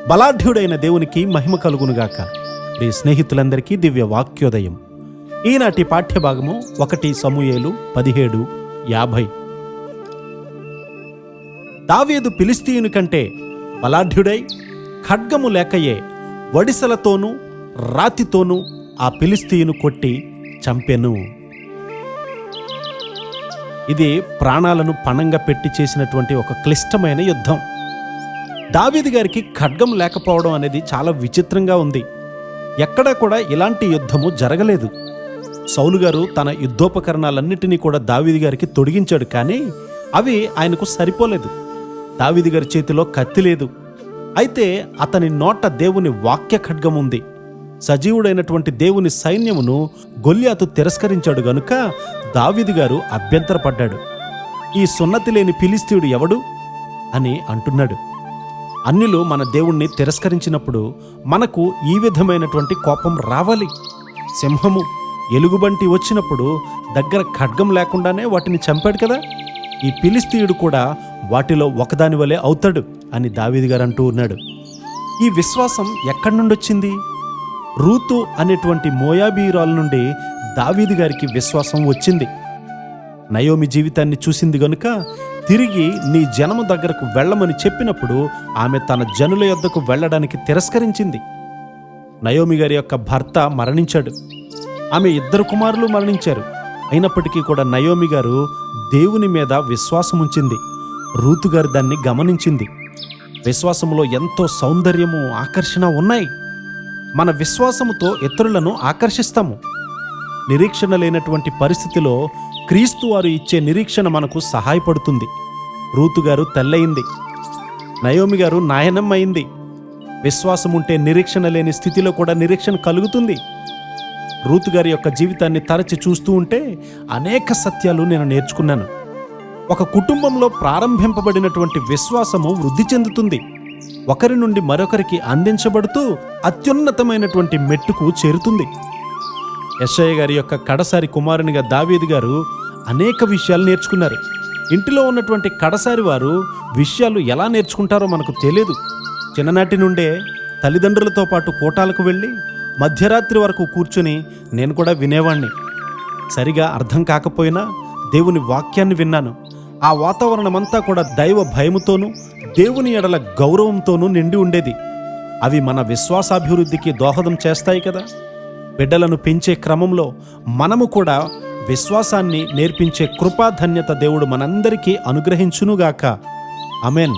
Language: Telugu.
బలాఢ్యుడైన దేవునికి మహిమ కలుగునుగాక. ప్రియ స్నేహితులందరికీ దివ్య వాక్యోదయం. ఈనాటి పాఠ్యభాగము 1 సమూయేలు 17:50. దావీదు ఫిలిష్తీయుని కంటే బలాఢ్యుడై ఖడ్గము లేకయే వడిసెలతోనూ రాతితోనూ ఆ ఫిలిష్తీయును కొట్టి చంపెను. ఇది ప్రాణాలను పణంగా పెట్టి చేసినటువంటి ఒక క్లిష్టమైన యుద్ధం. దావీదు గారికి ఖడ్గం లేకపోవడం అనేది చాలా విచిత్రంగా ఉంది. ఎక్కడా కూడా ఇలాంటి యుద్ధము జరగలేదు. సౌలు గారు తన యుద్ధోపకరణాలన్నిటినీ కూడా దావీదు గారికి తొడిగించాడు, కానీ అవి ఆయనకు సరిపోలేదు. దావీదు గారి చేతిలో కత్తి లేదు. అయితే అతని నోట దేవుని వాక్య ఖడ్గం ఉంది. సజీవుడైనటువంటి దేవుని సైన్యమును గొల్యాతు తిరస్కరించాడు గనుక దావీదు గారు అభ్యంతరపడ్డాడు. ఈ సున్నతి లేని ఫిలిష్తీయుడు ఎవడు అని అంటున్నాడు. అన్యులు మన దేవుణ్ణి తిరస్కరించినప్పుడు మనకు ఈ విధమైనటువంటి కోపం రావాలి. సింహము, ఎలుగుబంటి వచ్చినప్పుడు దగ్గర ఖడ్గం లేకుండానే వాటిని చంపాడు కదా. ఈ ఫిలిష్తీయుడు కూడా వాటిలో ఒకదాని వలె అవుతాడు అని దావీదు గారు అంటూ ఉన్నాడు. ఈ విశ్వాసం ఎక్కడి నుండి వచ్చింది? రూతు అనేటువంటి మోయాబీయురాల నుండి దావీదు గారికి విశ్వాసం వచ్చింది. నయోమి జీవితాన్ని చూసింది గనుక తిరిగి నీ జనము దగ్గరకు వెళ్ళమని చెప్పినప్పుడు ఆమె తన జనుల యొద్దకు వెళ్ళడానికి తిరస్కరించింది. నయోమి గారి యొక్క భర్త మరణించాడు. ఆమె 2 కుమారులు మరణించారు. అయినప్పటికీ కూడా నయోమి గారు దేవుని మీద విశ్వాసం ఉంచింది. రూతు గారు దాన్ని గమనించింది. విశ్వాసములో ఎంతో సౌందర్యము, ఆకర్షణ ఉన్నాయి. మన విశ్వాసముతో ఇతరులను ఆకర్షిస్తాము. నిరీక్షణ లేనటువంటి పరిస్థితిలో క్రీస్తు వారు ఇచ్చే నిరీక్షణ మనకు సహాయపడుతుంది. రూతు గారు తల్లయింది, నయోమి గారు నాయనమ్మ అయింది. విశ్వాసం ఉంటే నిరీక్షణ లేని స్థితిలో కూడా నిరీక్షణ కలుగుతుంది. రూతు గారి యొక్క జీవితాన్ని తరచి చూస్తూ ఉంటే అనేక సత్యాలు నేను నేర్చుకున్నాను. ఒక కుటుంబంలో ప్రారంభింపబడినటువంటి విశ్వాసము వృద్ధి చెందుతుంది. ఒకరి నుండి మరొకరికి అందించబడుతూ అత్యున్నతమైనటువంటి మెట్టుకు చేరుతుంది. యెషయా గారి యొక్క కడసారి కుమారునిగా దావీదు గారు అనేక విషయాలు నేర్చుకున్నారు. ఇంటిలో ఉన్నటువంటి కడసారి వారు విషయాలు ఎలా నేర్చుకుంటారో మనకు తెలియదు. చిన్ననాటి నుండే తల్లిదండ్రులతో పాటు కోటాలకు వెళ్ళి మధ్యరాత్రి వరకు కూర్చుని నేను కూడా వినేవాణ్ణి. సరిగా అర్థం కాకపోయినా దేవుని వాక్యాన్ని విన్నాను. ఆ వాతావరణమంతా కూడా దైవ భయముతోనూ దేవుని ఎడల గౌరవంతోనూ నిండి ఉండేది. అవి మన విశ్వాసాభివృద్ధికి దోహదం చేస్తాయి కదా. బిడ్డలను పెంచే క్రమంలో మనము కూడా విశ్వాసాన్ని నేర్పించే కృపాధన్యత దేవుడు మనందరికీ అనుగ్రహించునుగాక. ఆమేన్.